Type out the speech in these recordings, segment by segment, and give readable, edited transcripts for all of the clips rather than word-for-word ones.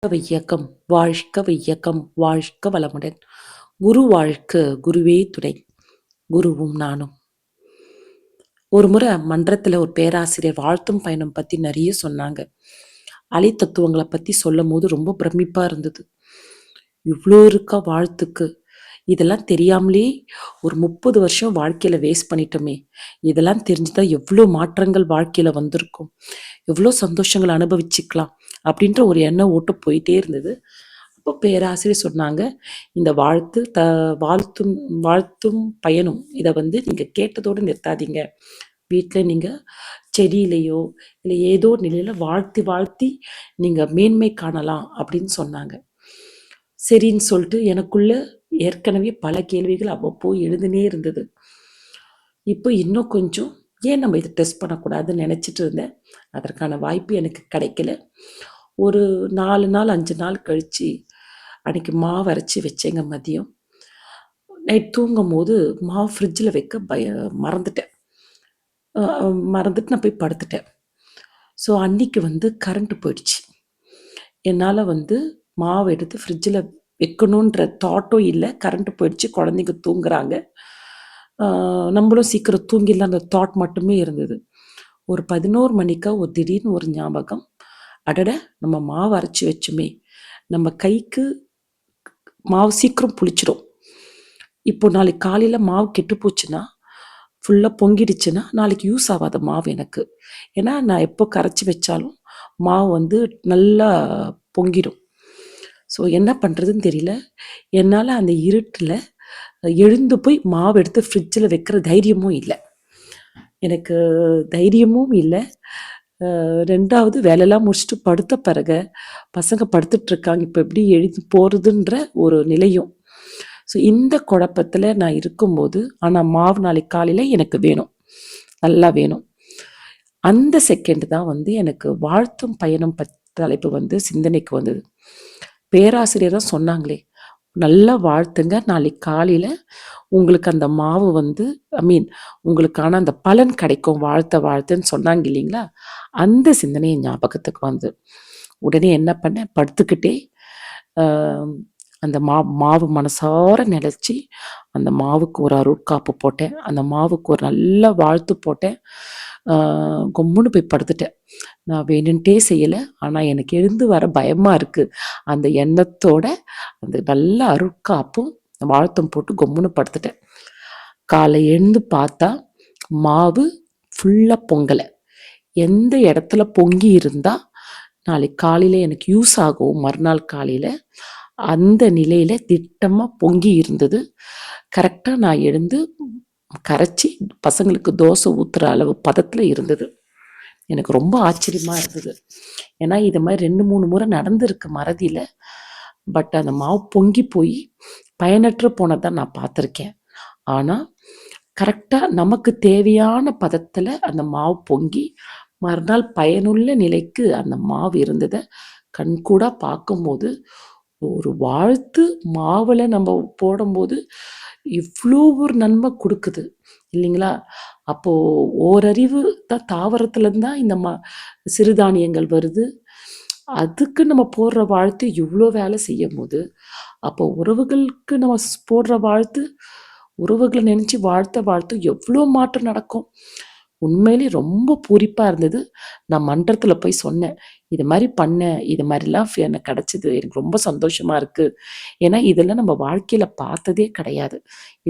வையகம் வாழ்க வையகம் வாழ்க வளமுடன். குரு வாழ்க குருவே துணை. குருவும் நானும். ஒரு முறை மன்றத்துல ஒரு பேராசிரியர் வாழ்த்தும் பயணம் பத்தி நிறைய சொன்னாங்க. அலை தத்துவங்களை பத்தி சொல்லும் போது ரொம்ப பிரமிப்பா இருந்தது. இவ்வளோ இருக்கா வாழ்த்துக்கு? இதெல்லாம் தெரியாமலே ஒரு 30 வருஷம் வாழ்க்கையில வேஸ்ட் பண்ணிட்டோமே. இதெல்லாம் தெரிஞ்சுதான் எவ்வளோ மாற்றங்கள் வாழ்க்கையில வந்திருக்கும், எவ்வளோ சந்தோஷங்களை அனுபவிச்சுக்கலாம் அப்படின்ற ஒரு எண்ணம் ஓட்டம் போயிட்டே இருந்தது. அப்போ பேராசிரியர் சொன்னாங்க, இந்த வாழ்த்தும் வாழ்த்தும் பயனும் இதை நீங்க கேட்டதோடு நிறுத்தாதீங்க. வீட்டில் நீங்க செடியிலையோ இல்லை ஏதோ நிலையில வாழ்த்தி வாழ்த்தி நீங்க மேன்மை காணலாம் அப்படின்னு சொன்னாங்க. சரின்னு சொல்லிட்டு எனக்குள்ள ஏற்கனவே பல கேள்விகள் அவ்வப்போ எழுதுனே இருந்தது. இப்போ இன்னும் கொஞ்சம் ஏன் நம்ம இதை டெஸ்ட் பண்ணக்கூடாதுன்னு நினச்சிட்டு இருந்தேன். அதற்கான வாய்ப்பு எனக்கு கிடைக்கல. ஒரு 4 நாள் 5 நாள் கழித்து அன்றைக்கி மாவு அரைச்சி வச்சேங்க. மதியம் நைட் தூங்கும் போது மாவு ஃப்ரிட்ஜில் வைக்க மறந்துட்டேன். நான் போய் படுத்துட்டேன். ஸோ அன்றைக்கி கரண்ட்டு போயிடுச்சு. என்னால் மாவு எடுத்து ஃப்ரிட்ஜில் வைக்கணுன்ற தாட்டும் இல்லை. கரண்ட்டு போயிடுச்சு, குழந்தைங்க தூங்குறாங்க, நம்மளும் சீக்கிரம் தூங்கிடலாம், அந்த தாட் மட்டுமே இருந்தது. ஒரு 11 மணிக்கா ஒரு திடீர்னு ஒரு ஞாபகம், அடட நம்ம மாவு அரைச்சி வச்சுமே, நம்ம கைக்கு மாவு சீக்கிரம் புளிச்சிடும். இப்போ நாளைக்கு காலையில் மாவு கெட்டு போச்சுன்னா, ஃபுல்லாக பொங்கிடுச்சுன்னா நாளைக்கு யூஸ் ஆகாத மாவு எனக்கு. ஏன்னா நான் எப்போ கரைச்சி வச்சாலும் மாவு நல்லா பொங்கிடும். ஸோ என்ன பண்ணுறதுன்னு தெரியல. என்னால் அந்த இருட்டில் எழுந்து போய் மாவு எடுத்து ஃப்ரிட்ஜில் வைக்கிற தைரியமும் இல்லை. எனக்கு தைரியமும் இல்லை. 2வது வேலையெல்லாம் முடிச்சுட்டு படுத்த பிறகு பசங்க படுத்துட்ருக்காங்க, இப்போ எப்படி எழுதி போகிறதுன்ற ஒரு நிலையும். ஸோ இந்த குழப்பத்தில் நான் இருக்கும்போது, ஆனால் மாவு நாளைக்கு காலையில் எனக்கு வேணும், நல்லா வேணும். அந்த செகண்ட் தான் எனக்கு வாழ்த்தும் பயணம் தலைப்பு சிந்தனைக்கு வந்தது. பேராசிரியர் தான் சொன்னாங்களே, நல்லா வாழ்த்துங்க, நாளைக்கு காலையில் உங்களுக்கு அந்த மாவு உங்களுக்கான அந்த பலன் கிடைக்கும், வாழ்த்துன்னு சொன்னாங்க இல்லைங்களா. அந்த சிந்தனையை ஞாபகத்துக்கு வந்து உடனே என்ன பண்ணேன், படுத்துக்கிட்டே அந்த மாவு மனசார நினைச்சி அந்த மாவுக்கு ஒரு அருட்காப்பு போட்டேன். அந்த மாவுக்கு ஒரு நல்ல வாழ்த்து போட்டேன். கொம்முன்னு போய் படுத்துட்டேன். நான் வேணுன்ட்டே செய்யலை, ஆனால் எனக்கு எழுந்து வர பயமாக இருக்குது. அந்த எண்ணத்தோட அந்த நல்ல அருட்காப்பும் வாழ்த்தும் போட்டு கொம்முன்னு படுத்துட்டேன். காலை எழுந்து பார்த்தா மாவு ஃபுல்லாக பொங்கலை. எந்த இடத்துல பொங்கி இருந்தால் நாளைக்கு காலையில் எனக்கு யூஸ் ஆகும், மறுநாள் காலையில், அந்த நிலையில் திட்டமாக பொங்கி இருந்தது. கரெக்டாக நான் எழுந்து கரைச்சி பசங்களுக்கு தோசை ஊற்றுற அளவு பதத்தில் இருந்தது. எனக்கு ரொம்ப ஆச்சரியமாக இருந்தது. ஏன்னா இது மாதிரி 2-3 முறை நடந்திருக்கு மறதியில். பட் அந்த மாவு பொங்கி போய் பயனற்று போனதான் நான் பார்த்துருக்கேன். ஆனால் கரெக்டாக நமக்கு தேவையான பதத்தில் அந்த மாவு பொங்கி மறுநாள் பயனுள்ள நிலைக்கு அந்த மாவு இருந்ததை கண்கூடா பார்க்கும்போது, ஒரு வாழ்த்து மாவில் நம்ம போடும்போது இவ்வளோ ஒரு நன்மை கொடுக்குது இல்லைங்களா. அப்போது ஓரறிவு தான் தாவரத்துலேருந்து தான் இந்த சிறுதானியங்கள் வருது. அதுக்கு நம்ம போடுற வாழ்த்து இவ்வளோ வேலை செய்யும் போது, அப்போ உறவுகளுக்கு நம்ம போடுற வாழ்த்து, உறவுகளை நினச்சி வாழ்த்து எவ்வளோ மாற்றம் நடக்கும். உண்மையிலே ரொம்ப பூரிப்பாக இருந்தது. நான் மன்றத்தில் போய் சொன்னேன், இது மாதிரி பண்ணேன், இது மாதிரிலாம் எனக்கு கிடச்சிது, எனக்கு ரொம்ப சந்தோஷமாக இருக்குது. ஏன்னா இதெல்லாம் நம்ம வாழ்க்கையில் பார்த்ததே கிடையாது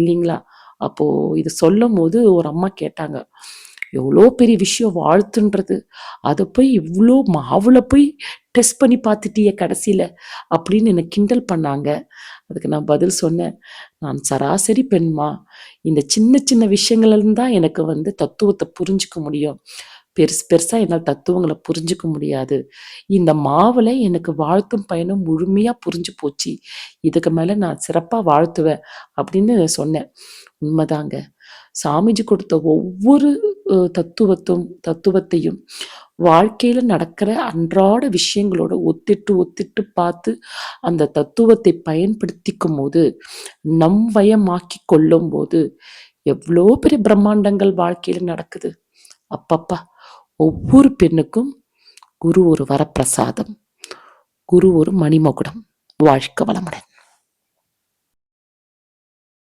இல்லைங்களா. அப்போது இது சொல்லும் போது ஒரு அம்மா கேட்டாங்க, எவ்வளோ பெரிய விஷயம் வாழ்த்துன்றது, அதை போய் இவ்வளோ மாவில் போய் டெஸ்ட் பண்ணி பார்த்துட்டிய கடைசியில் அப்படின்னு என்னை கிண்டல் பண்ணாங்க. அதுக்கு நான் பதில் சொன்னேன், நான் சராசரி பெண்மா, இந்த சின்ன சின்ன விஷயங்கள்தான் தான் எனக்கு தத்துவத்தை புரிஞ்சுக்க முடியும். பெருசாக என்னால் தத்துவங்களை புரிஞ்சுக்க முடியாது. இந்த மாவில் எனக்கு வாழ்த்தும் பயனும் முழுமையாக புரிஞ்சு போச்சு. இதுக்கு மேலே நான் சிறப்பாக வாழ்த்துவேன் அப்படின்னு சொன்னேன். உண்மைதாங்க. சாமிஜி கொடுத்த ஒவ்வொரு தத்துவத்தையும் வாழ்க்கையில் நடக்கிற அன்றாட விஷயங்களோட ஒத்திட்டு பார்த்து அந்த தத்துவத்தை பயன்படுத்திக்கும் போது, நம் வயமாக்கி கொள்ளும் போது எவ்வளோ பெரிய பிரம்மாண்டங்கள் வாழ்க்கையில் நடக்குது. அப்பப்பா, ஒவ்வொரு பெண்ணுக்கும் குரு ஒரு வரப்பிரசாதம். குரு ஒரு மணிமகுடம். வாழ்க வளமுடன்.